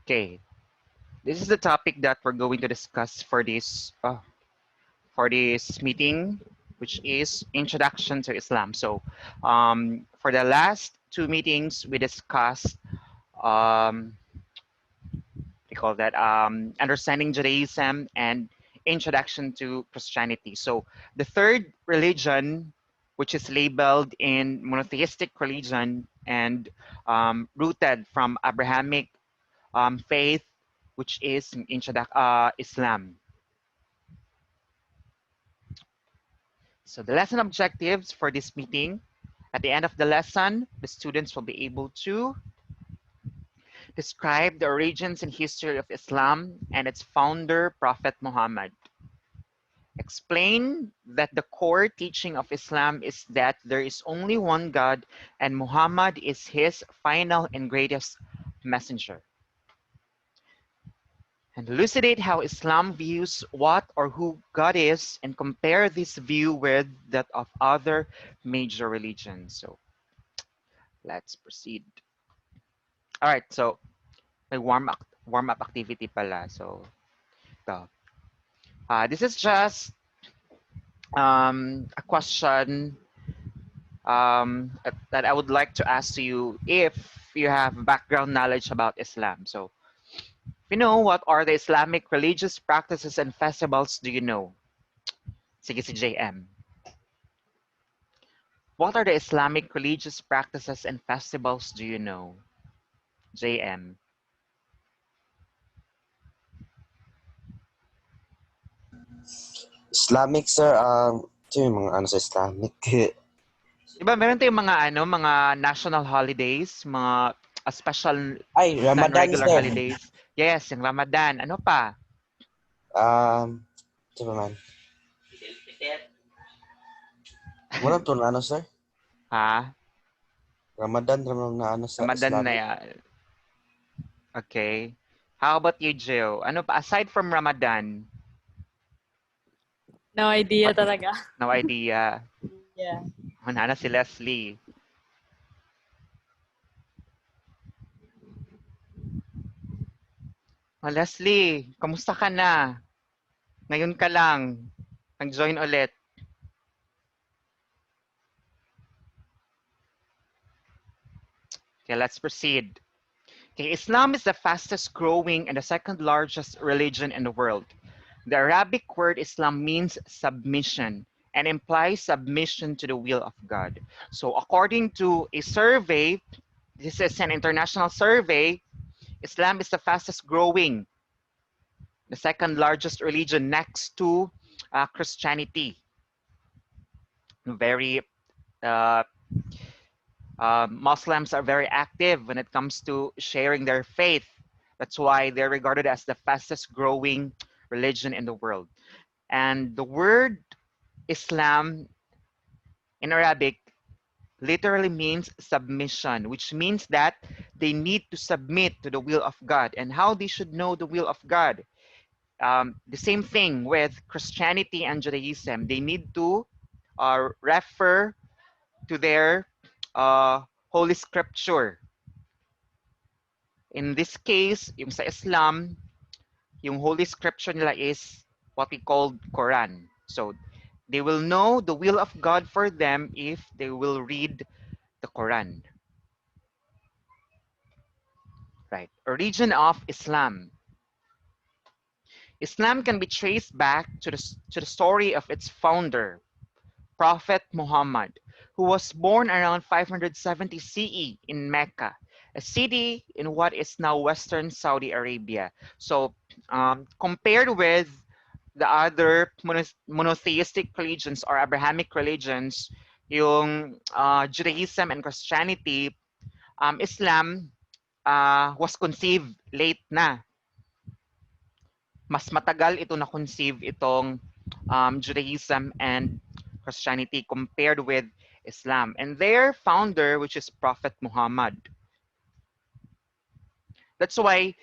Okay, this is the topic that we're going to discuss for this meeting, which is introduction to Islam. So, for the last two meetings, we discussed we call that understanding Judaism and introduction to Christianity. So, the third religion, which is labeled in monotheistic religion and rooted from Abrahamic faith, which is Islam. So the lesson objectives for this meeting, at the end of the lesson, the students will be able to describe the origins and history of Islam and its founder, Prophet Muhammad. Explain that the core teaching of Islam is that there is only one God and Muhammad is his final and greatest messenger. And elucidate how Islam views what or who God is and compare this view with that of other major religions. So let's proceed. All right, so may warm up activity pala. So this is just a question that I would like to ask to you if you have background knowledge about Islam. So if you know, what are the Islamic religious practices and festivals do you know? Sige si JM. What are the Islamic religious practices and festivals do you know? JM. Islamic, sir, ito yung mga ano sa Islamic. Diba meron tayong mga national holidays, mga special Ay, than Ramadan, regular sir. holidays. Yes, yung Ramadan. Ano pa? Ito ba man? Walang to na ano, sir? Ha? Ramadan na ano sa Ramadan na Islamic. yan. Okay. How about you, Jill? Ano pa? Aside from Ramadan? No idea talaga. No idea. Yeah. Wala na si Leslie. Oh, Leslie, kamusta ka na? Ngayon ka lang. Nag-join ulit. Okay, let's proceed. Okay, Islam is the fastest growing and the second largest religion in the world. The Arabic word Islam means submission and implies submission to the will of God. So according to a survey, this is an international survey, Islam is the fastest growing, the second largest religion next to Christianity. Very Muslims are very active when it comes to sharing their faith. That's why they're regarded as the fastest growing religion in the world. And the word Islam in Arabic literally means submission, which means that they need to submit to the will of God. And how they should know the will of God? The same thing with Christianity and Judaism. They need to refer to their Holy Scripture. In this case, yung sa Islam, yung Holy Scripture nila is what we call Quran. So they will know the will of God for them if they will read the Quran. Right. Origin of Islam. Islam can be traced back to the story of its founder, Prophet Muhammad, who was born around 570 CE in Mecca, a city in what is now Western Saudi Arabia. So compared with the other monotheistic religions or Abrahamic religions, yung Judaism and Christianity, Islam was conceived late na. Mas matagal ito na-conceive itong Judaism and Christianity compared with Islam. And their founder, which is Prophet Muhammad. That's why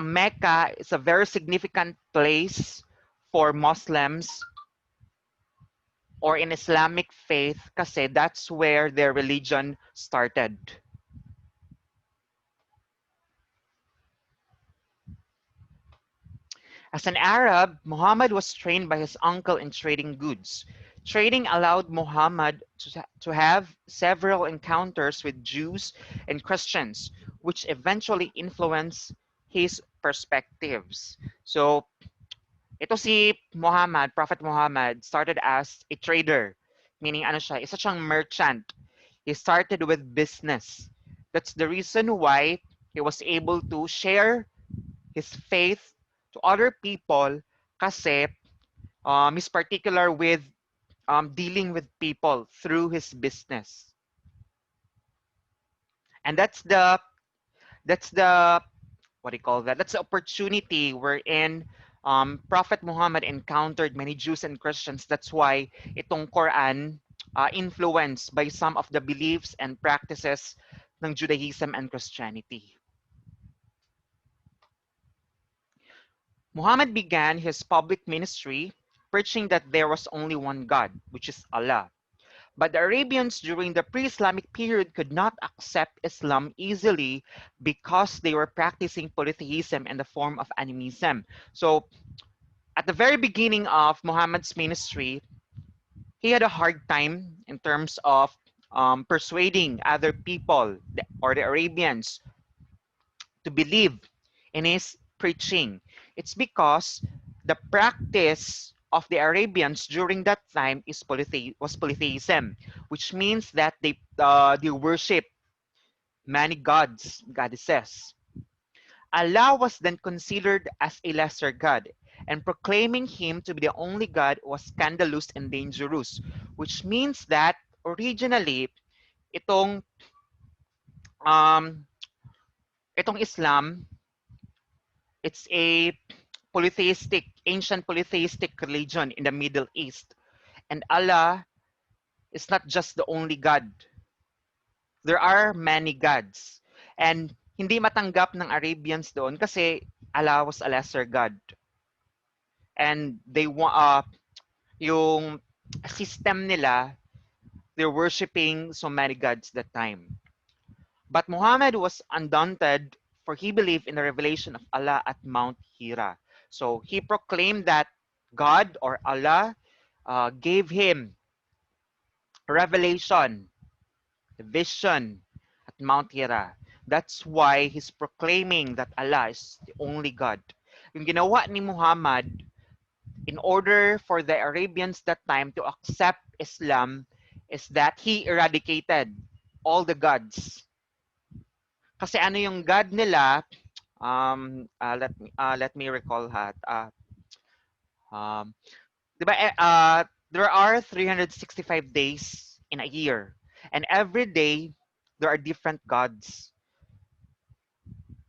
Mecca is a very significant place for Muslims or in Islamic faith kasi that's where their religion started. As an Arab, Muhammad was trained by his uncle in trading goods. Trading allowed Muhammad to have several encounters with Jews and Christians, which eventually influenced his perspectives. So, ito si Muhammad, Prophet Muhammad, started as a trader. Meaning, ano siya, isa siyang merchant. He started with business. That's the reason why he was able to share his faith to other people kasi he's particular with dealing with people through his business. And that's the what do you call that? That's the opportunity wherein Prophet Muhammad encountered many Jews and Christians. That's why itong Quran influenced by some of the beliefs and practices ng Judaism and Christianity. Muhammad began his public ministry preaching that there was only one God, which is Allah. But the Arabians during the pre Islamic period could not accept Islam easily because they were practicing polytheism in the form of animism. So, at the very beginning of Muhammad's ministry, he had a hard time in terms of persuading other people or the Arabians to believe in his preaching. It's because the practice of the Arabians during that time was polytheism, which means that they worship many gods, goddesses. Allah was then considered as a lesser god, and proclaiming him to be the only god was scandalous and dangerous, which means that originally itong um, itong Islam, it's a ancient polytheistic religion in the Middle East. And Allah is not just the only God. There are many gods. And hindi matanggap ng Arabians doon kasi Allah was a lesser God. And they want yung system nila, they're worshiping so many gods that time. But Muhammad was undaunted, for he believed in the revelation of Allah at Mount Hira. So he proclaimed that God or Allah gave him revelation, vision at Mount Hira. That's why he's proclaiming that Allah is the only God. Yung ginawa ni Muhammad, in order for the Arabians that time to accept Islam, is that he eradicated all the gods. Kasi ano yung God nila, let me recall ha. Um, diba, there are 365 days in a year. And every day, there are different gods.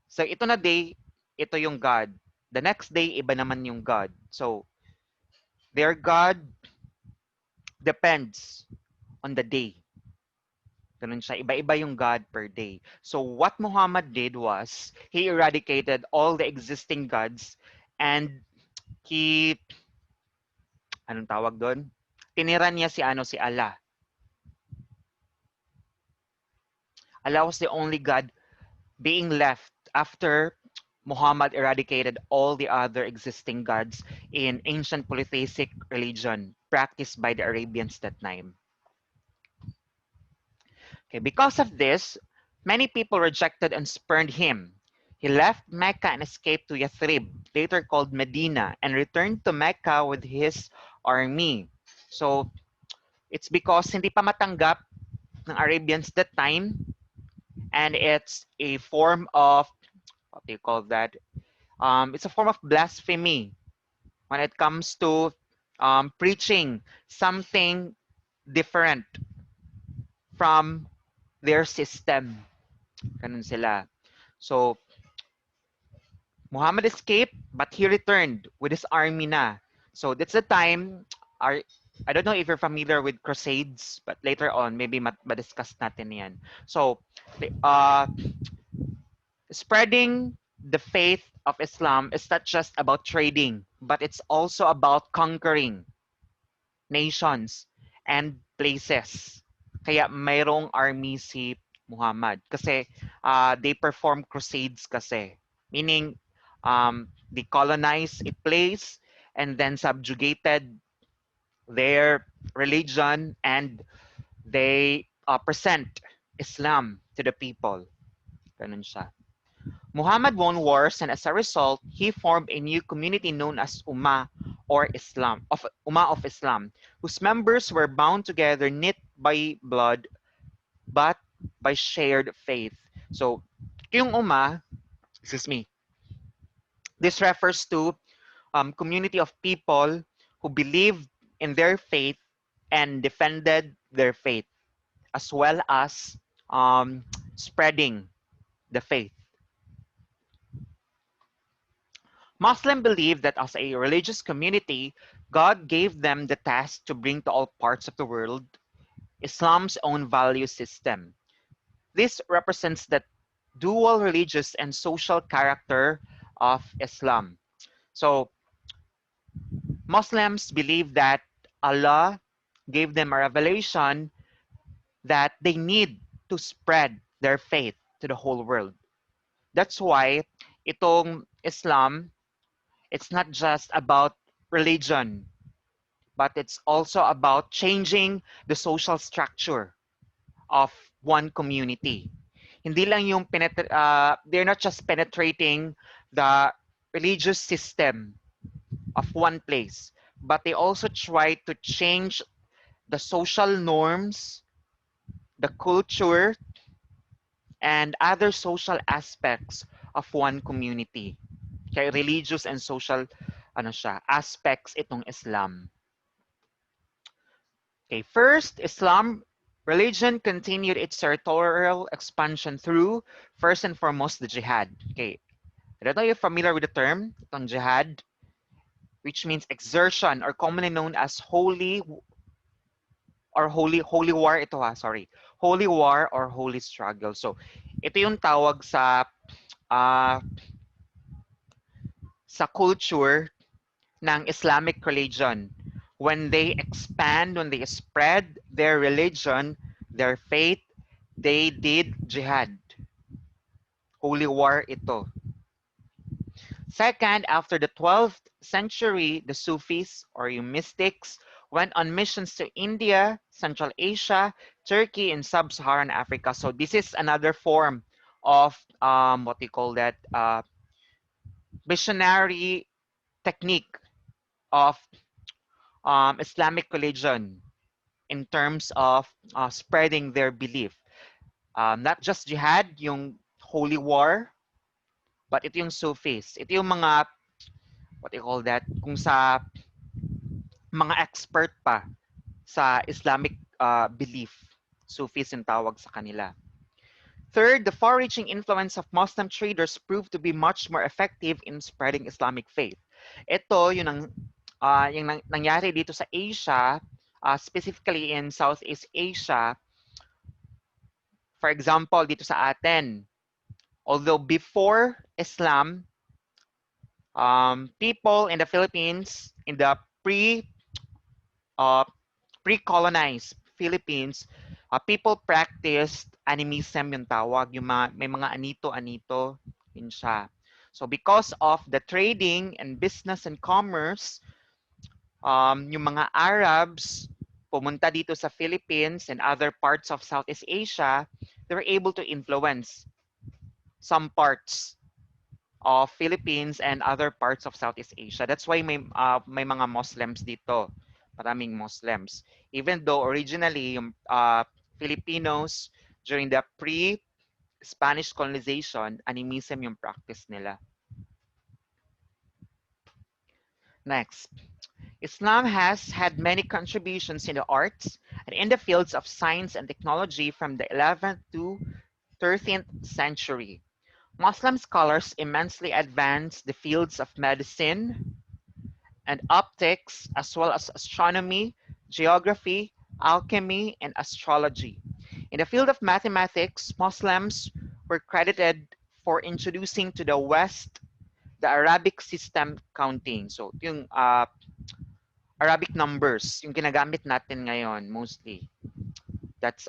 So ito na day, ito yung God. The next day, iba naman yung God. So their God depends on the day. Ganun siya. Iba-iba yung God per day. So what Muhammad did was, he eradicated all the existing gods and he, anong tawag doon? Tinira niya si Allah. Allah was the only God being left after Muhammad eradicated all the other existing gods in ancient polytheistic religion practiced by the Arabians that time. Okay, because of this, many people rejected and spurned him. He left Mecca and escaped to Yathrib, later called Medina, and returned to Mecca with his army. So, it's because hindi pa matanggap ng Arabians that time, and it's a form of, what do you call that? It's a form of blasphemy when it comes to preaching something different from their system. Ganun sila. So, Muhammad escaped, but he returned with his army na. So, that's the time, our, I don't know if you're familiar with crusades, but later on, maybe ma-discuss natin yan. So, uh, spreading the faith of Islam is not just about trading, but it's also about conquering nations and places. Kaya mayroong army si Muhammad kasi they perform crusades kasi. Meaning They colonized a place and then subjugated their religion, and they present Islam to the people. Ganun siya. Muhammad won wars, and as a result, he formed a new community known as Ummah of Islam, whose members were bound together knit by blood but by shared faith. So, yung Ummah, excuse me, this refers to community of people who believed in their faith and defended their faith, as well as spreading the faith. Muslims believe that as a religious community, God gave them the task to bring to all parts of the world Islam's own value system. This represents the dual religious and social character of Islam. So, Muslims believe that Allah gave them a revelation that they need to spread their faith to the whole world. That's why itong Islam, it's not just about religion, but it's also about changing the social structure of one community. Hindi lang yung they're not just penetrating the religious system of one place, but they also try to change the social norms, the culture, and other social aspects of one community. Kaya religious and social aspects itong Islam. Okay, first, Islam religion continued its territorial expansion through, first and foremost, the jihad. Okay, I don't know if you're familiar with the term, itong jihad, which means exertion, or commonly known as holy war ito sorry. Holy war or holy struggle. So, ito yung tawag uh, sa culture ng Islamic religion. When they spread their religion, their faith, they did jihad. Holy war ito. Second, after the 12th century, the Sufis or yung mystics went on missions to India, Central Asia, Turkey, and Sub-Saharan Africa. So this is another form of what you call that missionary technique of Islamic religion in terms of spreading their belief. Not just jihad, yung holy war, but ito yung Sufis. Ito yung mga, what you call that, kung sa mga expert pa sa Islamic belief. Sufis yung tawag sa kanila. Third, the far-reaching influence of Muslim traders proved to be much more effective in spreading Islamic faith. Ito yung nangyari dito sa Asia, specifically in Southeast Asia. For example, dito sa atin, although before Islam, people in the Philippines, in the uh, pre-colonized Philippines, people practiced animism yung tawag, yung may mga anito-anito, yun siya. So because of the trading and business and commerce, yung mga Arabs pumunta dito sa Philippines and other parts of Southeast Asia, they were able to influence some parts of Philippines and other parts of Southeast Asia. That's why may mga Muslims dito. Maraming Muslims. Even though originally yung Filipinos during the pre-Spanish colonization, animism yung practice nila. Next. Islam has had many contributions in the arts and in the fields of science and technology from the 11th to 13th century. Muslim scholars immensely advanced the fields of medicine and optics, as well as astronomy, geography, alchemy, and astrology. In the field of mathematics, Muslims were credited for introducing to the West the Arabic system counting. So, yung Arabic numbers, yung ginagamit natin ngayon mostly. That's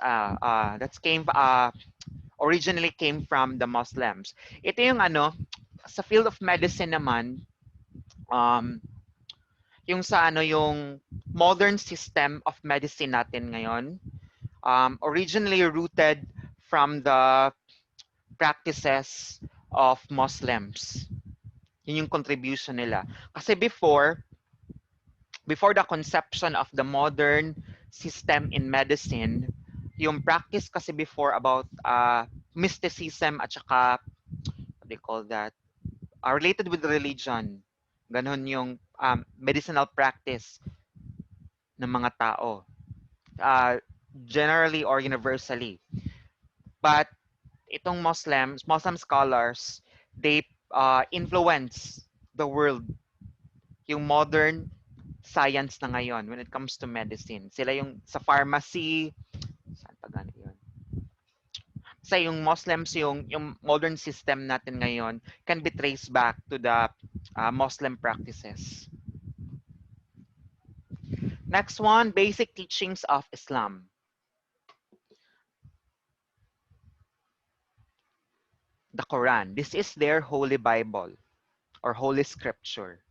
originally came from the Muslims. Ito yung sa field of medicine naman, um, yung sa ano yung modern system of medicine natin ngayon, originally rooted from the practices of Muslims. Yun yung contribution nila. Kasi before the conception of the modern system in medicine, yung practice kasi before about mysticism at saka, what do you call that, related with religion. Ganon yung medicinal practice ng mga tao. Uh, Generally or universally. But itong Muslim scholars, they influence the world, yung modern science na ngayon when it comes to medicine. Sila yung sa pharmacy, saan pa gano'n yun? Sa yung Muslims, yung modern system natin ngayon can be traced back to the Muslim practices. Next one, basic teachings of Islam. The Quran. This is their holy Bible or holy scripture.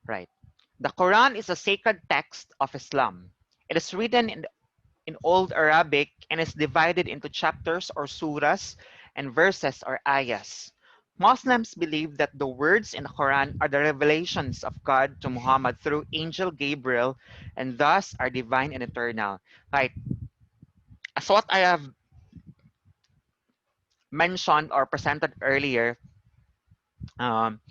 Right. The Quran is a sacred text of Islam. It is written in Old Arabic and is divided into chapters or surahs and verses or ayahs. Muslims believe that the words in the Quran are the revelations of God to Muhammad through angel Gabriel and thus are divine and eternal. Right. As what I have mentioned or presented earlier, um,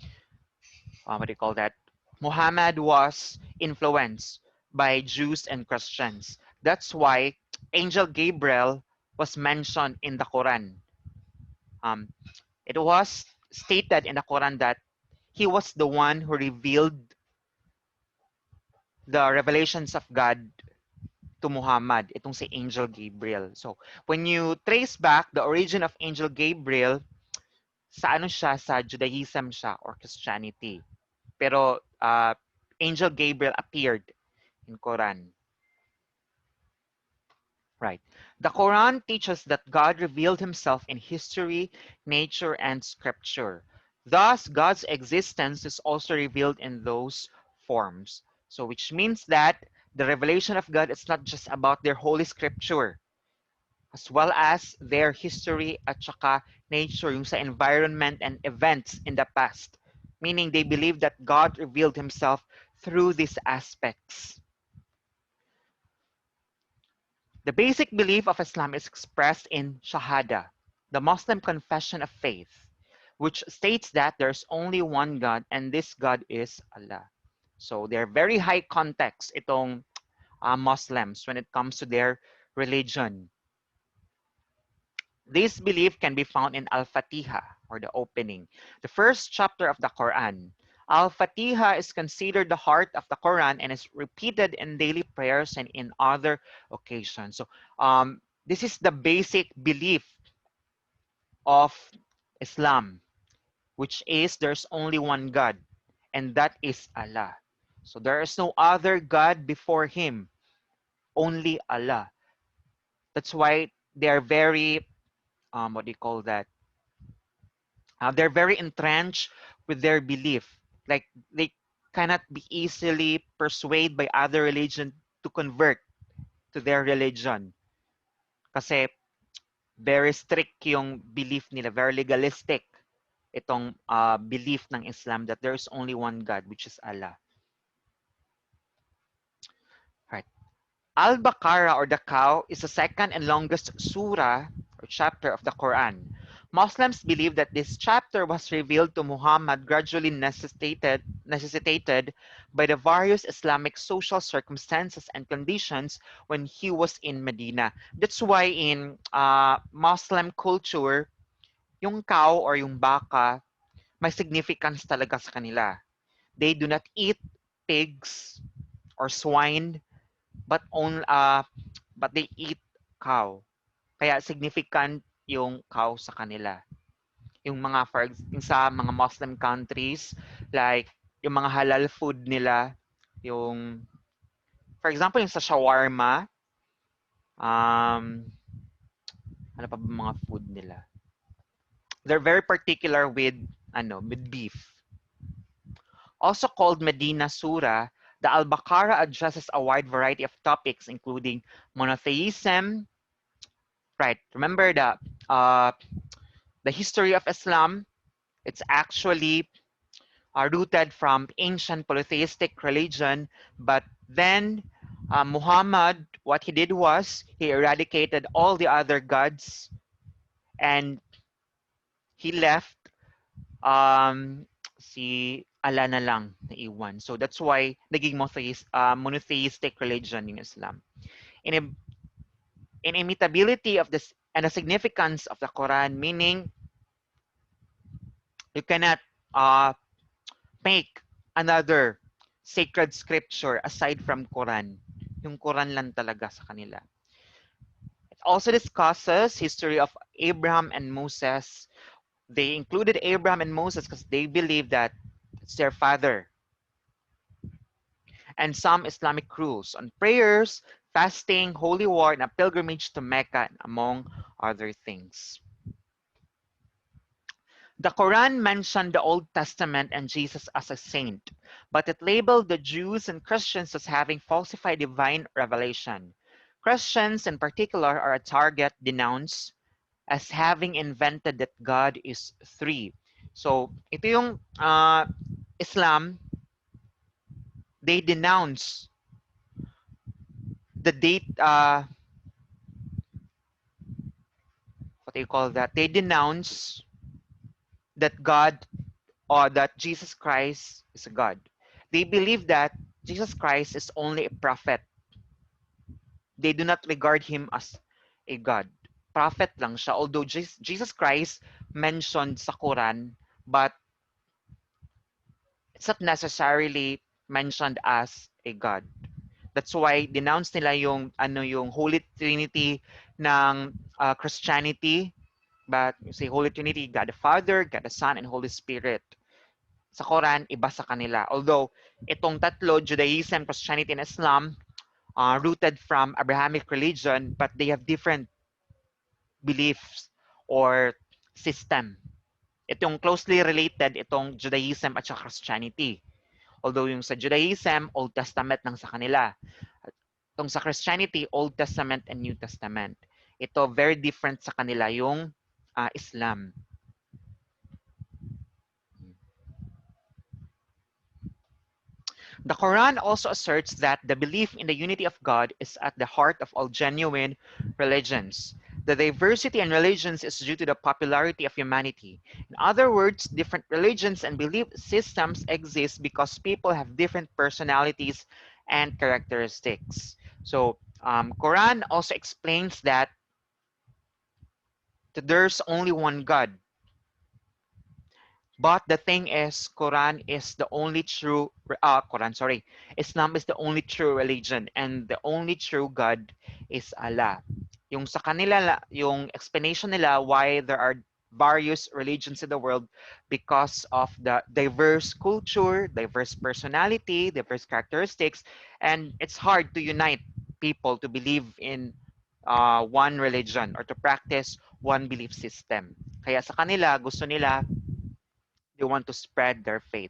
what do you call that? Muhammad was influenced by Jews and Christians. That's why Angel Gabriel was mentioned in the Quran. Um, it was stated in the Quran that he was the one who revealed the revelations of God to Muhammad, itong si Angel Gabriel. So, when you trace back the origin of Angel Gabriel, sa ano siya, sa Judaism siya or Christianity. Pero Angel Gabriel appeared in Quran. Right. The Quran teaches that God revealed himself in history, nature, and scripture. Thus, God's existence is also revealed in those forms. So, which means that the revelation of God is not just about their holy scripture, as well as their history at saka nature, yung sa environment and events in the past. Meaning they believe that God revealed himself through these aspects. The basic belief of Islam is expressed in Shahada, the Muslim confession of faith, which states that there's only one God and this God is Allah. So they're very high context itong Muslims when it comes to their religion. This belief can be found in Al-Fatiha, or the opening, the first chapter of the Quran. Al-Fatiha is considered the heart of the Quran and is repeated in daily prayers and in other occasions. So this is the basic belief of Islam, which is there's only one God, and that is Allah. So there is no other God before him, only Allah. That's why they are very, what do you call that? They're very entrenched with their belief. Like they cannot be easily persuaded by other religion to convert to their religion. Kasi very strict yung belief nila, very legalistic itong belief ng Islam that there is only one God, which is Allah. Right. Al-Baqarah or the cow is the second and longest surah or chapter of the Quran. Muslims believe that this chapter was revealed to Muhammad gradually necessitated by the various Islamic social circumstances and conditions when he was in Medina. That's why in Muslim culture, yung cow or yung baka, may significance talaga sa kanila. They do not eat pigs or swine, but they eat cow. Kaya significant yung cow sa kanila. Yung mga yung sa mga Muslim countries, like yung mga halal food nila, yung for example yung sa shawarma, um ano pa ba mga food nila? They're very particular with with beef. Also called Medina Surah, the Al-Baqarah addresses a wide variety of topics including monotheism, right? Remember uh, the history of Islam. It's actually rooted from ancient polytheistic religion, but then Muhammad, what he did was he eradicated all the other gods and he left si Allah na lang na iwan. So that's why naging monotheistic religion in Islam. In, in immutability of this and the significance of the Quran, meaning you cannot uh, make another sacred scripture aside from Quran. Yung Quran lang talaga sa kanila. It also discusses history of Abraham and Moses. They included Abraham and Moses because they believe that it's their father. And some Islamic rules on prayers, fasting, holy war, and a pilgrimage to Mecca, among other things. The Quran mentioned the Old Testament and Jesus as a saint, but it labeled the Jews and Christians as having falsified divine revelation. Christians, in particular, are a target denounced as having invented that God is three. So, ito yung Islam, they denounce the date, what do you call that? They denounce that God or that Jesus Christ is a God. They believe that Jesus Christ is only a prophet. They do not regard him as a God. Prophet lang siya. Although Jesus Christ mentioned sa Quran, but it's not necessarily mentioned as a God. That's why denounce nila yung Holy Trinity ng Christianity. But you say Holy Trinity, God the Father, God the Son, and Holy Spirit. Sa Quran, iba sa kanila. Although, itong tatlo, Judaism, Christianity, and Islam, rooted from Abrahamic religion, but they have different beliefs or system. Itong closely related, itong Judaism at saka Christianity. Although yung sa Judaism, Old Testament lang sa kanila. Itong sa Christianity, Old Testament and New Testament. Ito, very different sa kanila yung Islam. The Quran also asserts that the belief in the unity of God is at the heart of all genuine religions. The diversity in religions is due to the popularity of humanity. In other words, different religions and belief systems exist because people have different personalities and characteristics. So, Quran also explains that there's only one God. But the thing is, Quran is the only true, Islam is the only true religion and the only true God is Allah. Yung sa kanila, yung explanation nila why there are various religions in the world because of the diverse culture, diverse personality, diverse characteristics, and it's hard to unite people to believe in one religion or to practice one belief system. Kaya sa kanila, gusto nila they want to spread their faith.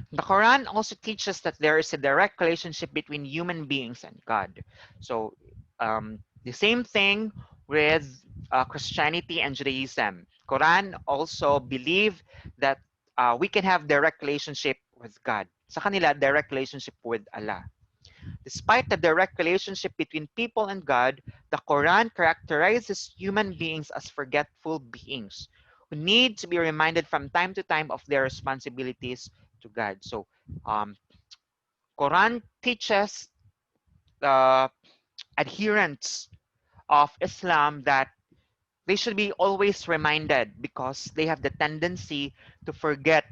The Quran also teaches that there is a direct relationship between human beings and God. So, the same thing with Christianity and Judaism. Quran also believe that we can have direct relationship with God. Sa kanila, direct relationship with Allah. Despite the direct relationship between people and God, the Quran characterizes human beings as forgetful beings who need to be reminded from time to time of their responsibilities to God. So, Quran teaches the adherents of Islam that they should be always reminded because they have the tendency to forget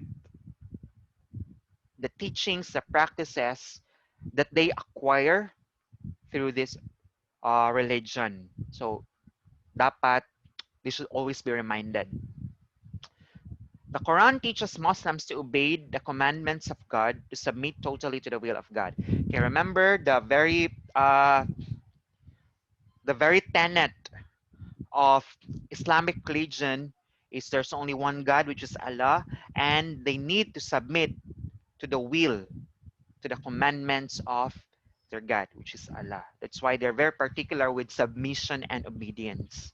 the teachings, the practices that they acquire through this religion. So, dapat they should always be reminded. The Quran teaches Muslims to obey the commandments of God, to submit totally to the will of God. Okay, remember the very tenet of Islamic religion is there's only one God, which is Allah, and they need to submit to the will, to the commandments of their God, which is Allah. That's why they're very particular with submission and obedience.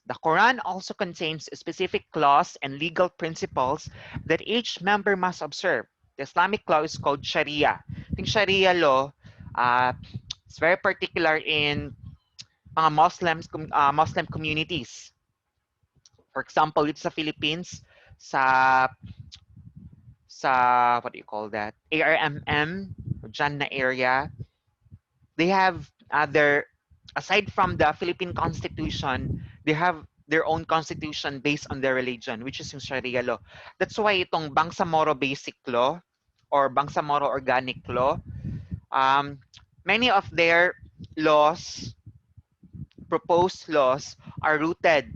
The Quran also contains specific laws and legal principles that each member must observe. The Islamic law is called Sharia. I think Sharia law uh, is very particular in mga Muslim communities. For example, dito sa Philippines, sa what do you call that? ARMM, dyan na area, they have their, aside from the Philippine Constitution, they have their own constitution based on their religion, which is yung Sharia law. That's why itong Bangsamoro Basic Law or Bangsamoro Organic Law, um, many of their laws, proposed laws, are rooted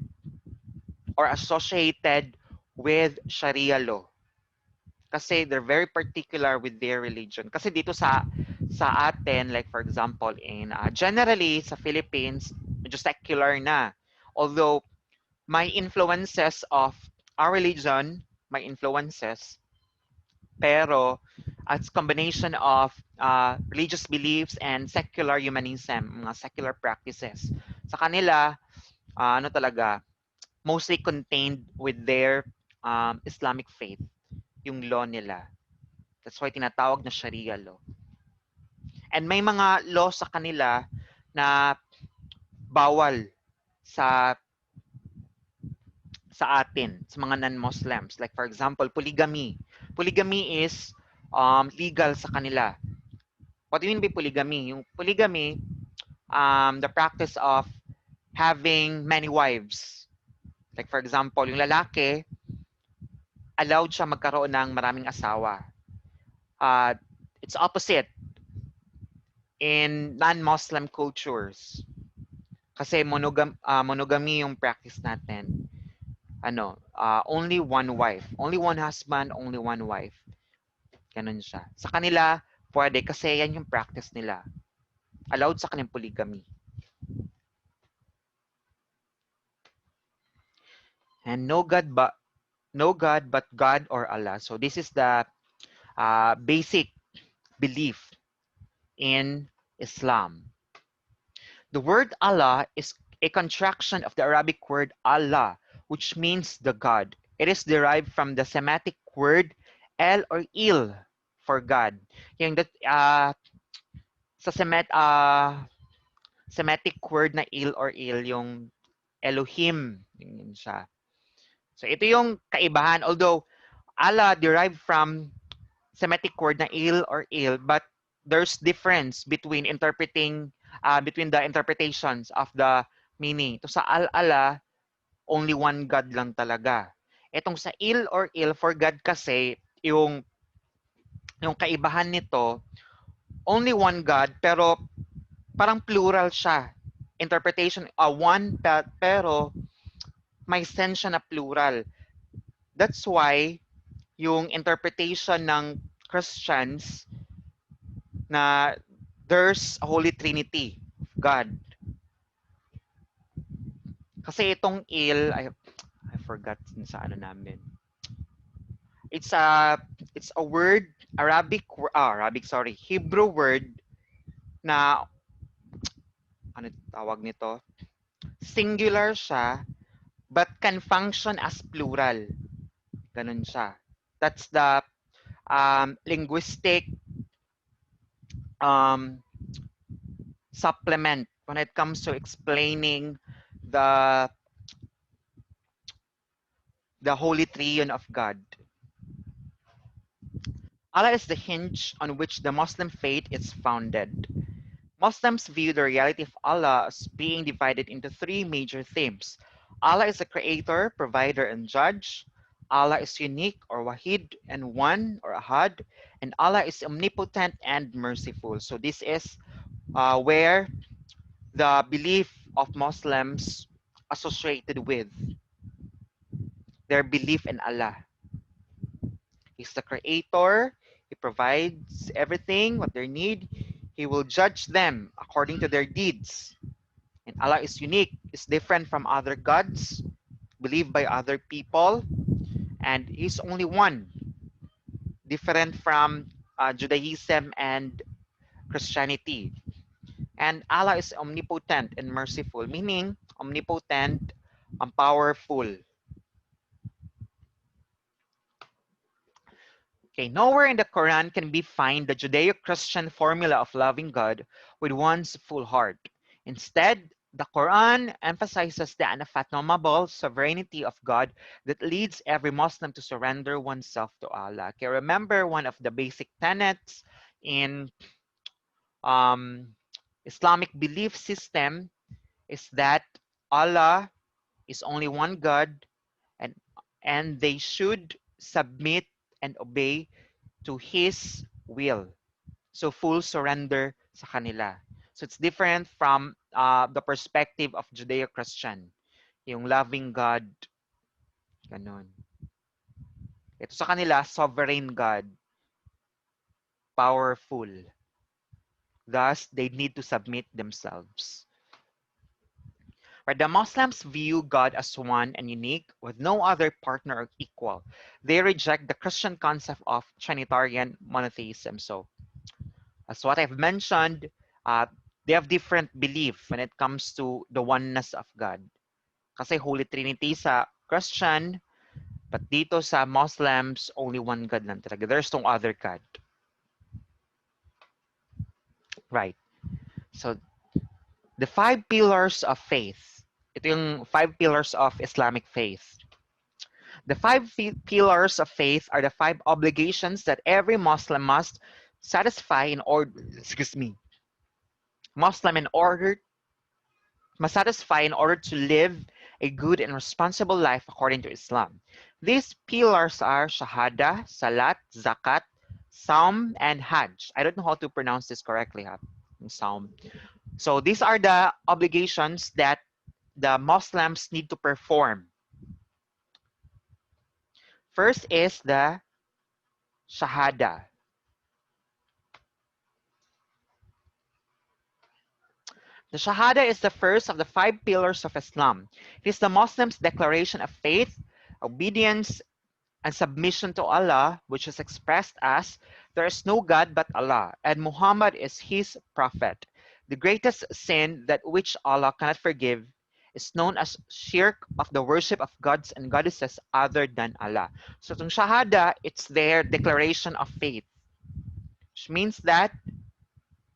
or associated with Sharia law. Kasi they're very particular with their religion. Kasi dito sa atin, like for example, in generally sa Philippines, medyo secular na. Although may influences of our religion, may influences, pero it's combination of religious beliefs and secular humanism, mga secular practices. Sa kanila, ano talaga, mostly contained with their Islamic faith, yung law nila. That's why tinatawag na Sharia law. And may mga law sa kanila na bawal sa atin, sa mga non-Muslims. Like for example, polygamy. Polygamy is legal sa kanila. What do you mean by polygamy? Yung polygamy, the practice of having many wives. Like for example, yung lalaki, allowed siya magkaroon ng maraming asawa. It's opposite in non-Muslim cultures. Kasi monogamy yung practice natin. Only one wife. Only one husband, only one wife. Ganun siya. Sa kanila, pwede kasi yan yung practice nila. Allowed sa kanilang polygamy. And no God but God or Allah. So this is the basic belief in Islam. The word Allah is a contraction of the Arabic word Allah, which means the God. It is derived from the Semitic word El or Il for God. Yung sa Semitic word na Il or Il, yung Elohim, yun siya. So ito yung kaibahan. Although Allah derived from Semitic word na Il or Il, but there's difference between between the interpretations of the meaning. To sa Allah, only one God lang talaga. Etong sa Il or Il for God kasi, yung kaibahan nito, only one God, pero parang plural siya. Interpretation, one, pero may sense siya na plural. That's why, yung interpretation ng Christians na there's a Holy Trinity of God. Kasi itong I forgot sa ano namin. It's a word, Hebrew word na ano tawag nito? Singular siya but can function as plural. Ganun siya. That's the linguistic supplement when it comes to explaining the Holy Triune of God. Allah is the hinge on which the Muslim faith is founded. Muslims view the reality of Allah as being divided into three major themes. Allah is the creator, provider, and judge. Allah is unique or wahid and one or ahad. And Allah is omnipotent and merciful. So this is where the belief of Muslims associated with their belief in Allah. He's the creator. He provides everything, what they need. He will judge them according to their deeds. And Allah is unique, is different from other gods believed by other people, and He's only one, different from Judaism and Christianity. And Allah is omnipotent and merciful, meaning omnipotent, powerful. Okay, nowhere in the Quran can we find the Judeo-Christian formula of loving God with one's full heart. Instead, the Quran emphasizes the unfathomable sovereignty of God that leads every Muslim to surrender oneself to Allah. Okay, remember one of the basic tenets in um, Islamic belief system is that Allah is only one God, and they should submit and obey to His will. So full surrender sa kanila. So it's different from the perspective of Judeo-Christian. Yung loving God, ganun. Ito sa kanila, sovereign God, powerful. Thus, they need to submit themselves. Where the Muslims view God as one and unique, with no other partner or equal. They reject the Christian concept of Trinitarian monotheism. So, as what I've mentioned, uh, they have different belief when it comes to the oneness of God. Kasi Holy Trinity sa Christian, but dito sa Muslims, only one God lang talaga. There's no other God. Right. So, the five pillars of faith. Ito yung five pillars of Islamic faith. The five pillars of faith are the five obligations that every Muslim must satisfy in order, excuse me, Muslim in order must satisfy in order to live a good and responsible life according to Islam. These pillars are Shahada, Salat, Zakat, Saum, and Hajj. I don't know how to pronounce this correctly, Saum. So these are the obligations that the Muslims need to perform. First is the Shahada. The Shahada is the first of the five pillars of Islam. It is the Muslim's declaration of faith, obedience, and submission to Allah, which is expressed as there is no God but Allah, and Muhammad is his prophet. The greatest sin that which Allah cannot forgive is known as shirk of the worship of gods and goddesses other than Allah. So itong Shahada, it's their declaration of faith, which means that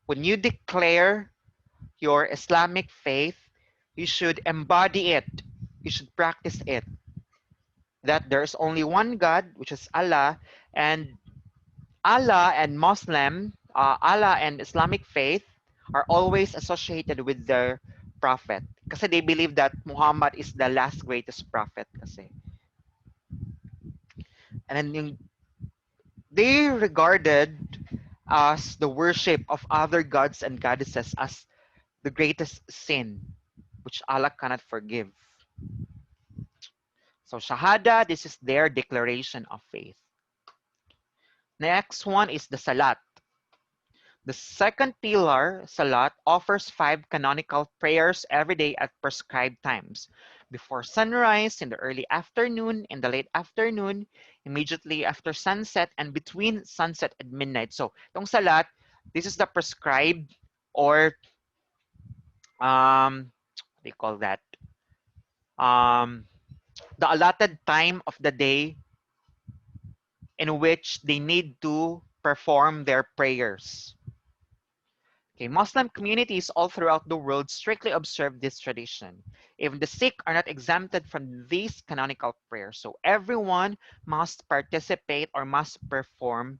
when you declare your Islamic faith, you should embody it. You should practice it. That there's only one God, which is Allah, and Allah and Islamic faith are always associated with their prophet. Kasi they believe that Muhammad is the last greatest prophet kasi. And then they regarded as the worship of other gods and goddesses as the greatest sin, which Allah cannot forgive. So Shahada, this is their declaration of faith. Next one is the Salat. The second pillar, Salat, offers five canonical prayers every day at prescribed times. Before sunrise, in the early afternoon, in the late afternoon, immediately after sunset, and between sunset and midnight. So, itong Salat, this is the prescribed or what do you call that? Um, the allotted time of the day in which they need to perform their prayers. Okay, Muslim communities all throughout the world strictly observe this tradition. Even the sick are not exempted from these canonical prayers. So everyone must participate or must perform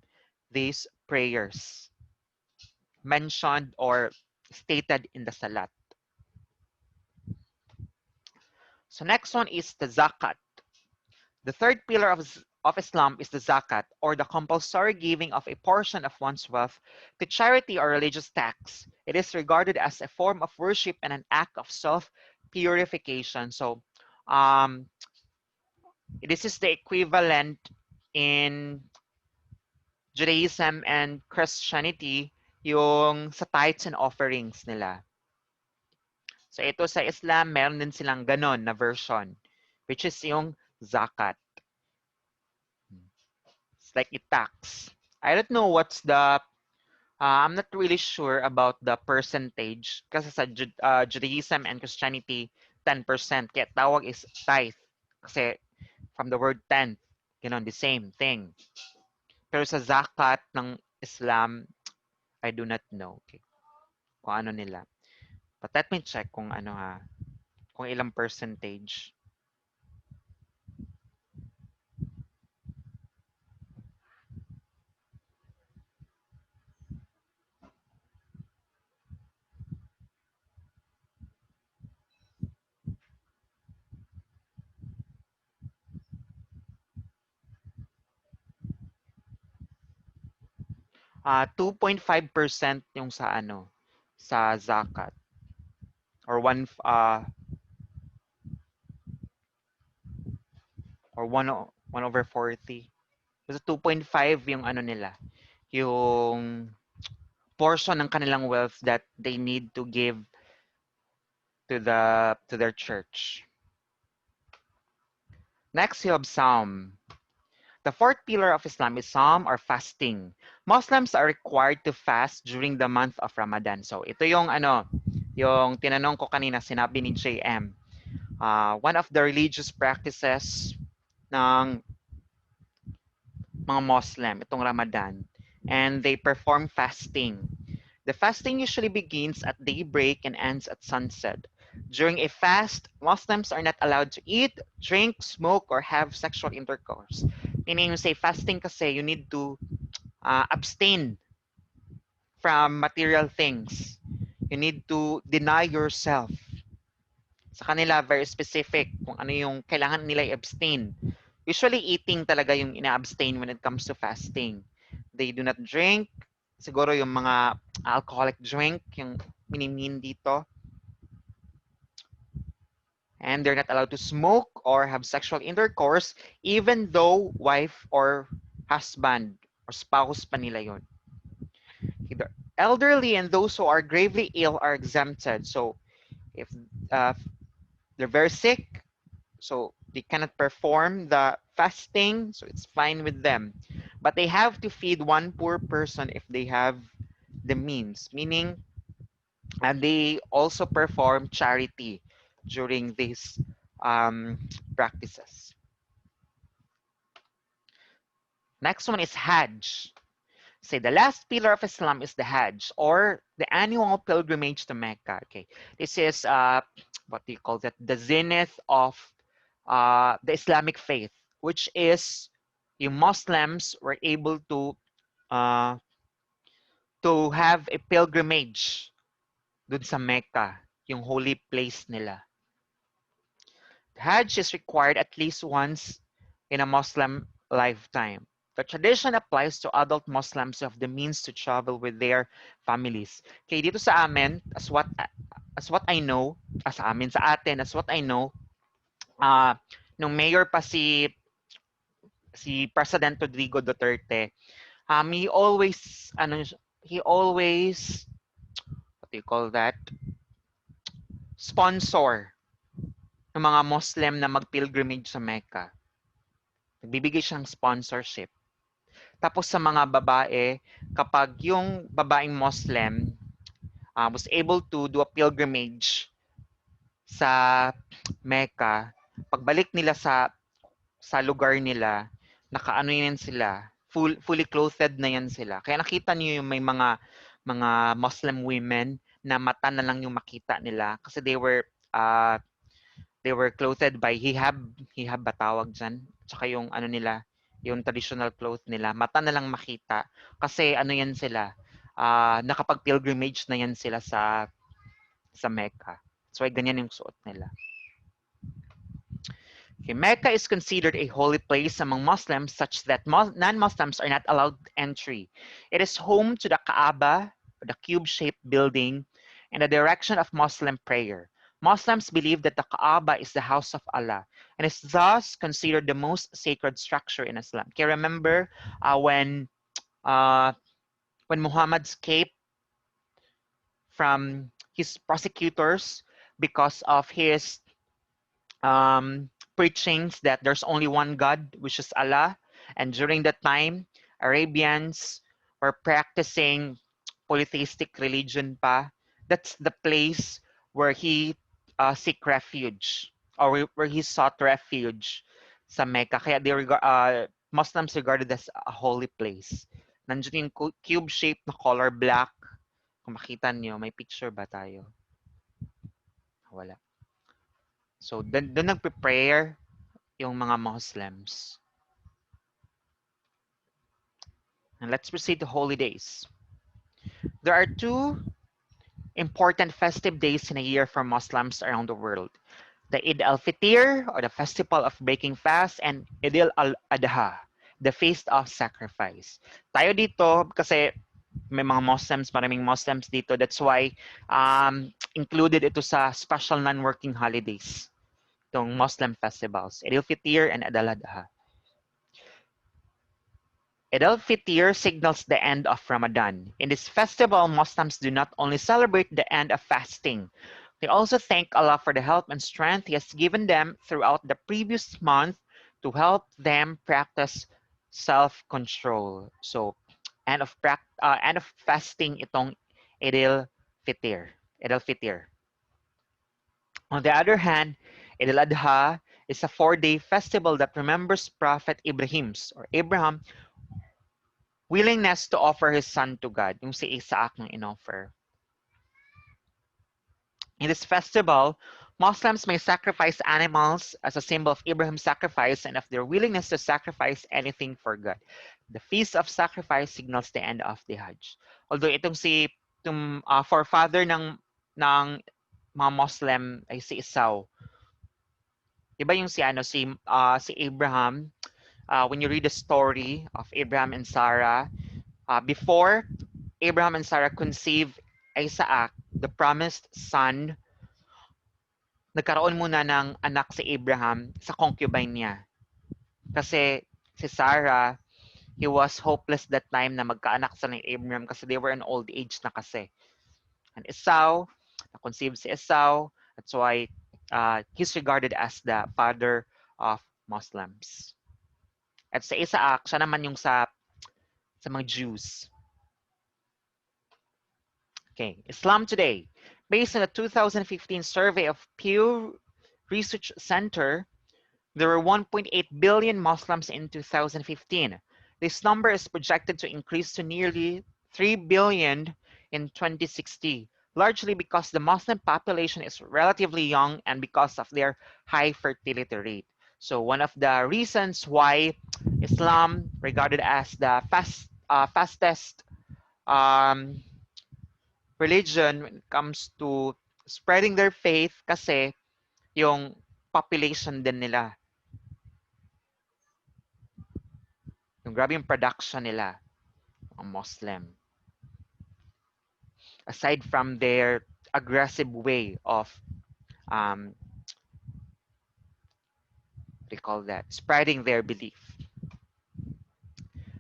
these prayers mentioned or stated in the Salat. So next one is the Zakat. The third pillar of Islam is the zakat, or the compulsory giving of a portion of one's wealth to charity or religious tax. It is regarded as a form of worship and an act of self-purification. So, um, this is the equivalent in Judaism and Christianity, yung sa tithes and offerings nila. So ito sa Islam, meron din silang ganon na version, which is yung zakat. It's like a tax. I don't know what's the I'm not really sure about the percentage kasi sa Judaism and Christianity, 10%. Kaya tawag is tithe. Kasi from the word tenth, the same thing. Pero sa zakat ng Islam, I do not know. Okay, kung ano nila. But let me check kung kung ilang percentage. 2.5% yung sa sa zakat or one over 40. Basta 2.5 yung nila, yung portion ng kanilang wealth that they need to give to their church. Next, you have Psalm. The fourth pillar of Islam is Psalm or fasting. Muslims are required to fast during the month of Ramadan. So ito yung yung tinanong ko kanina, sinabi ni JM. One of the religious practices ng mga Muslim, itong Ramadan. And they perform fasting. The fasting usually begins at daybreak and ends at sunset. During a fast, Muslims are not allowed to eat, drink, smoke, or have sexual intercourse. Meaning, say fasting kasi, you need to abstain from material things. You need to deny yourself. Sa kanila, very specific kung ano yung kailangan nila i-abstain. Usually, eating talaga yung ina-abstain when it comes to fasting. They do not drink. Siguro yung mga alcoholic drink, yung minimin dito. And they're not allowed to smoke or have sexual intercourse even though wife or husband or spouse pa nila yun. The elderly and those who are gravely ill are exempted. So if they're very sick, so they cannot perform the fasting, so it's fine with them. But they have to feed one poor person if they have the means, meaning and they also perform charity during these practices. Next one is Hajj. Say the last pillar of Islam is the Hajj or the annual pilgrimage to Mecca. Okay, this is what do you call that? The zenith of the Islamic faith, which is you Muslims were able uh, to have a pilgrimage dun sa Mecca, yung holy place nila. Hajj is required at least once in a Muslim lifetime. The tradition applies to adult Muslims who have the means to travel with their families. Okay, dito sa amin, as what I know, sa amin, sa atin, as what I know, nung mayor pa si President Rodrigo Duterte, he always, what do you call that? Sponsor ng mga Muslim na mag-pilgrimage sa Mecca. Nagbibigay siyang sponsorship. Tapos sa mga babae, kapag yung babaeng Muslim was able to do a pilgrimage sa Mecca, pagbalik nila sa lugar nila, nakaano yan sila, fully clothed na yan sila. Kaya nakita niyo yung may mga Muslim women na mata na lang yung makita nila kasi they were clothed by hijab ba tawag dyan? Tsaka yung nila, yung traditional clothes nila, mata na lang makita. Kasi yan sila, nakapag-pilgrimage na yan sila sa Mecca. That's why ganyan yung suot nila. Okay, Mecca is considered a holy place among Muslims such that non-Muslims are not allowed entry. It is home to the Kaaba, the cube-shaped building, in the direction of Muslim prayer. Muslims believe that the Kaaba is the house of Allah and is thus considered the most sacred structure in Islam. Okay, remember uh, when Muhammad escaped from his prosecutors, because of his preachings that there's only one God, which is Allah. And during that time, Arabians were practicing polytheistic religion pa. That's the place where he seek refuge, or where he sought refuge sa Mecca. Kaya Muslims regarded as a holy place. Nandiyan yung cube-shaped na color black. Kung makita niyo, may picture ba tayo? Wala. So, doon nagpe-prayer yung mga Muslims. And let's proceed to holy days. There are two important festive days in a year for Muslims around the world. The Eid al-Fitr, or the festival of breaking fast, and Eid al-Adha, the feast of sacrifice. Tayo dito, kasi may mga Muslims, maraming Muslims dito. That's why included ito sa special non-working holidays, itong Muslim festivals, Eid al-Fitr and Eid al-Adha. Eid al-Fitr signals the end of Ramadan. In this festival, Muslims do not only celebrate the end of fasting, they also thank Allah for the help and strength He has given them throughout the previous month to help them practice self-control. So, end of fasting itong Eid al-Fitr. Eid al-Fitr. On the other hand, Eid al-Adha is a 4-day festival that remembers Prophet Abraham willingness to offer his son to God, yung si Isaac ng inoffer. In this festival, Muslims may sacrifice animals as a symbol of Abraham's sacrifice and of their willingness to sacrifice anything for God. The Feast of Sacrifice signals the end of the Hajj. Although itong forefather ng mga Muslim ay si Esau. Diba yung si Abraham, when you read the story of Abraham and Sarah, before Abraham and Sarah conceived Isaac, the promised son, nagkaroon muna ng anak si Abraham sa concubine niya. Kasi si Sarah, he was hopeless that time na magkaanak sa ni Abraham kasi they were in old age na kasi. And Esau, na-conceive si Esau, that's why he's regarded as the father of Muslims. At sa Isaac, siya naman yung sa mga Jews. Okay, Islam today. Based on a 2015 survey of Pew Research Center, there were 1.8 billion Muslims in 2015. This number is projected to increase to nearly 3 billion in 2060, largely because the Muslim population is relatively young and because of their high fertility rate. So one of the reasons why Islam regarded as the fastest religion when it comes to spreading their faith kasi yung population din nila. Yung grabe yung production nila, ang Muslim. Aside from their aggressive way of, what do you call that? Spreading their belief.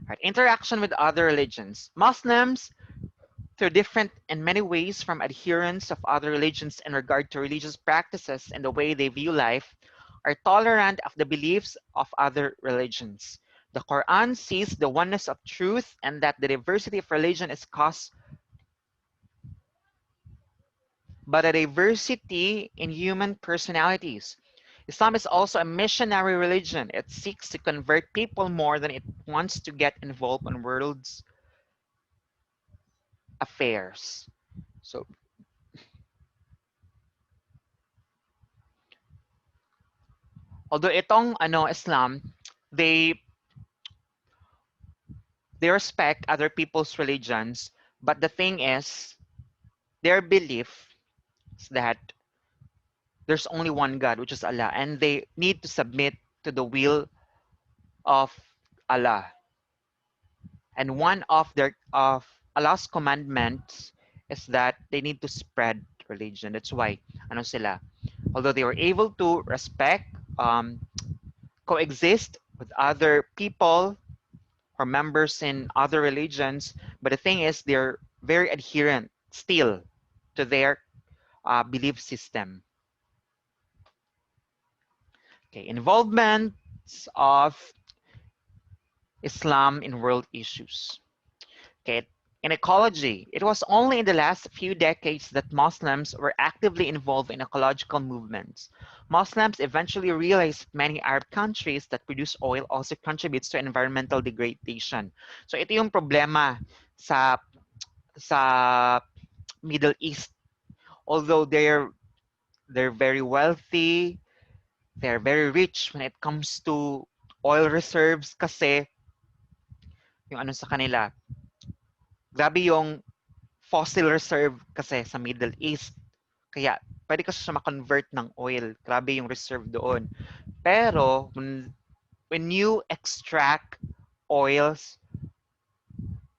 Right. Interaction with other religions. Muslims, they're different in many ways from adherents of other religions in regard to religious practices and the way they view life, are tolerant of the beliefs of other religions. The Quran sees the oneness of truth and that the diversity of religion is caused by the diversity in human personalities. Islam is also a missionary religion. It seeks to convert people more than it wants to get involved in world's affairs. So, although itong Islam, they respect other people's religions, but the thing is, their belief is that there's only one God, which is Allah, and they need to submit to the will of Allah. And one of Allah's commandments is that they need to spread religion. That's why sila, although they were able to respect, coexist with other people or members in other religions, but the thing is they're very adherent still to their belief system. Okay, involvement of Islam in world issues. Okay, in ecology, it was only in the last few decades that Muslims were actively involved in ecological movements. Muslims eventually realized that many Arab countries that produce oil also contributes to environmental degradation. So ito yung problema sa sa Middle East. Although they're very wealthy, they're very rich when it comes to oil reserves kasi yung ano sa kanila, grabe yung fossil reserve kasi sa Middle East. Kaya pwede kasi siya ma-convert ng oil. Grabe yung reserve doon. Pero when you extract oils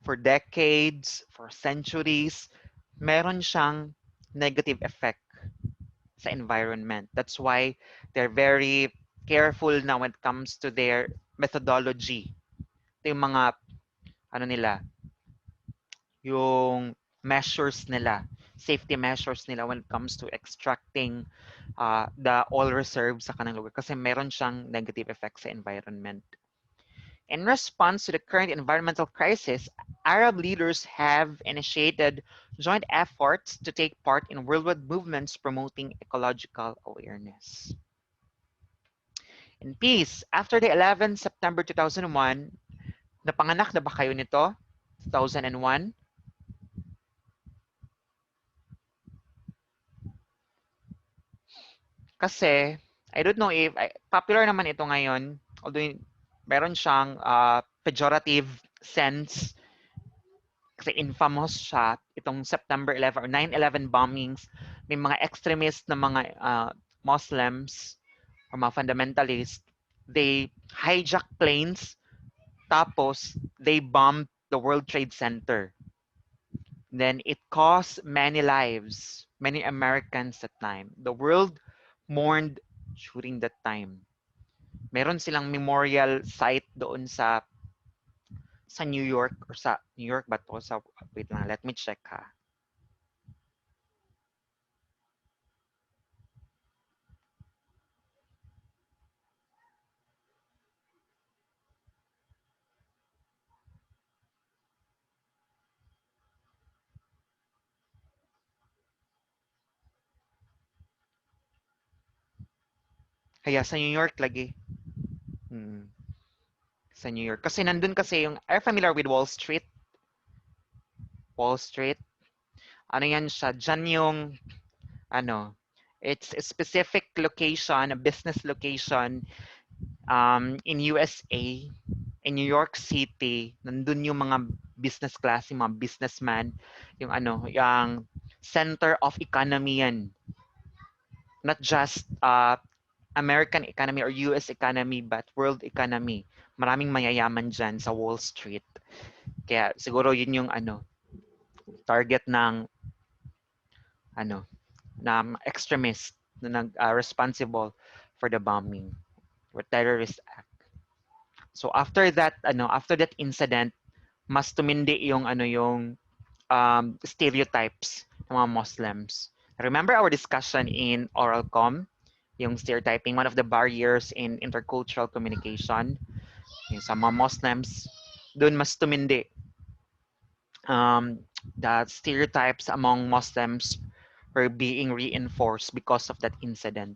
for decades, for centuries, meron siyang negative effect sa environment. That's why they're very careful now when it comes to their methodology. Ito yung mga ano nila, yung measures nila, safety measures nila when it comes to extracting the oil reserves sa kanang lugar kasi meron siyang negative effects sa environment. In response to the current environmental crisis, Arab leaders have initiated joint efforts to take part in worldwide movements promoting ecological awareness. In peace, after the 11 September 2001, napanganak na ba kayo nito? 2001? Kasi, I don't know if, popular naman ito ngayon, although meron siyang pejorative sense, kasi infamous siya, itong September 11 or 9/11 bombings, may mga extremist na mga Muslims or mga fundamentalists, they hijack planes, tapos they bombed the World Trade Center. Then it cost many lives, many Americans at time. The world mourned during that time. Meron silang memorial site doon sa New York or sa New York ba to? Sa wait lang, let me check ha. Kaya sa New York lagi. Hmm, sa New York. Kasi nandun kasi yung, are you familiar with Wall Street? Wall Street? Ano yan siya? Diyan yung, ano, it's a specific location, a business location in USA, in New York City, nandun yung mga business class, yung mga businessman, yung ano, yung center of economy yan. Not just American economy or US economy, but world economy. Maraming mayayaman dyan sa Wall Street. Kaya siguro yun yung ano, target ng ano, na extremist na responsible for the bombing or terrorist act. So after that ano, after that incident, mas tumindi yung ano yung stereotypes ng mga Muslims. Remember our discussion in oral com, yung stereotyping, one of the barriers in intercultural communication, yung sa mga Muslims, doon mas tumindi the stereotypes among Muslims were being reinforced because of that incident.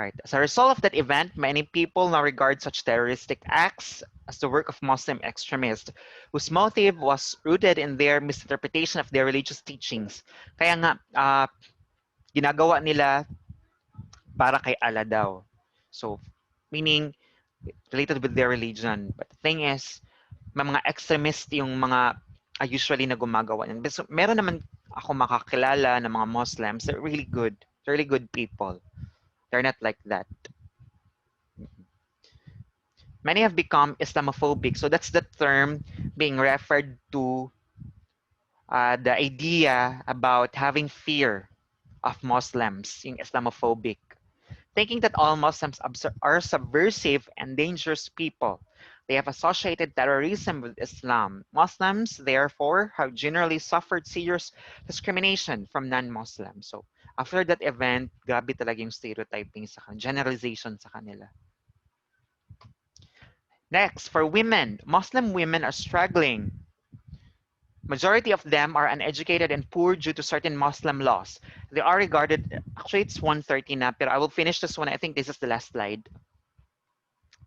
Right. As a result of that event, many people now regard such terroristic acts as the work of Muslim extremists whose motive was rooted in their misinterpretation of their religious teachings. Kaya nga, ginagawa nila para kay Allah daw. So, meaning, related with their religion. But the thing is, may mga extremist yung mga usually na gumagawa yan. So, meron naman ako makakilala ng mga Muslims. They're really good. They're really good people. They're not like that. Many have become Islamophobic. So that's the term being referred to the idea about having fear of Muslims, yung Islamophobic. Thinking that all Muslims are subversive and dangerous people. They have associated terrorism with Islam. Muslims, therefore, have generally suffered serious discrimination from non-Muslims. So, After that event, grabe talaga yung stereotyping sa generalization sa kanila. Next, for women, Muslim women are struggling. Majority of them are uneducated and poor due to certain Muslim laws. They are regarded, actually it's 1:30 na, pero I will finish this one. I think this is the last slide.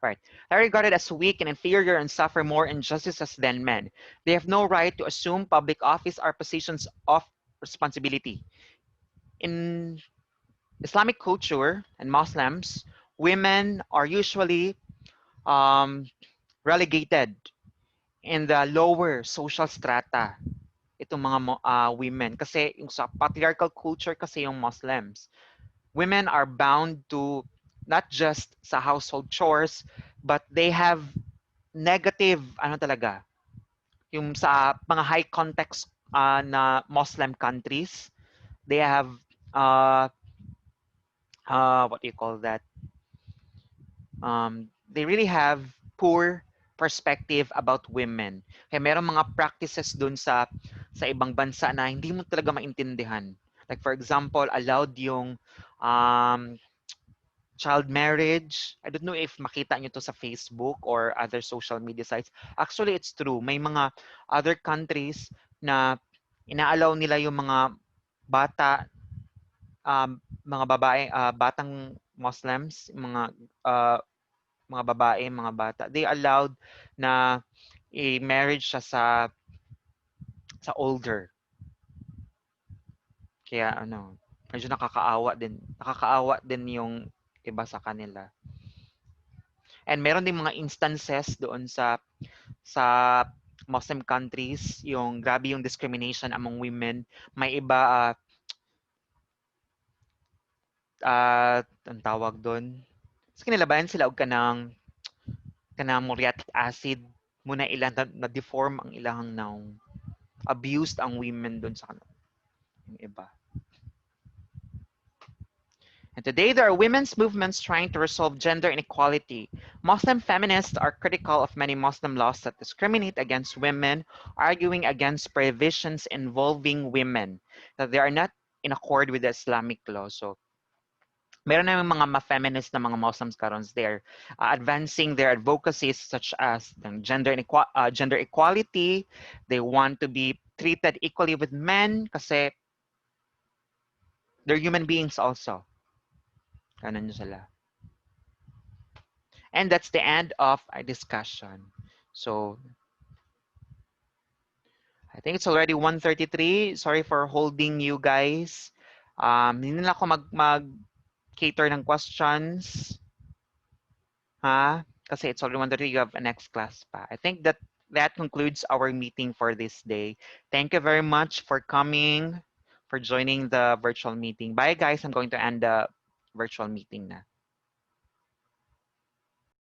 Right. They are regarded as weak and inferior and suffer more injustices than men. They have no right to assume public office or positions of responsibility. In Islamic culture and Muslims, women are usually um, relegated in the lower social strata. Itong mga women. Kasi yung sa patriarchal culture kasi yung Muslims. Women are bound to not just sa household chores, but they have negative, ano talaga, yung sa mga high context na Muslim countries, they have, uh, what do you call that? They really have poor perspective about women. Kaya meron mga practices dun sa ibang bansa na hindi mo talaga maintindihan. Like for example, allowed yung um, child marriage. I don't know if makita nyo to sa Facebook or other social media sites. Actually, it's true. May mga other countries na inaalaw nila yung mga bata, mga babae, batang Muslims, uh, mga babae, mga bata. They allowed na i-marriage siya sa older. Kaya ano, medyo nakakaawa din. Nakakaawa din yung iba sa kanila. And meron din mga instances doon sa Muslim countries, yung grabe yung discrimination among women. May iba, ang tawag doon, sa kinilabayan sila og kanang muriatic acid muna ilang na-deform ang ilang naong abused ang women doon sa yung iba. And today, there are women's movements trying to resolve gender inequality. Muslim feminists are critical of many Muslim laws that discriminate against women, arguing against provisions involving women, that they are not in accord with the Islamic law. So, meron na mga ma-feminist na mga Muslims karon, they're advancing their advocacies such as gender equality. They want to be treated equally with men kasi they're human beings also. Ganun sila. And that's the end of our discussion. So I think it's already 1:33. Sorry for holding you guys. Hindi na ako mag cater ng questions. Ha? Kasi it's already 1:30. You have a next class pa. I think that concludes our meeting for this day. Thank you very much for coming, for joining the virtual meeting. Bye guys. I'm going to end the virtual meeting na.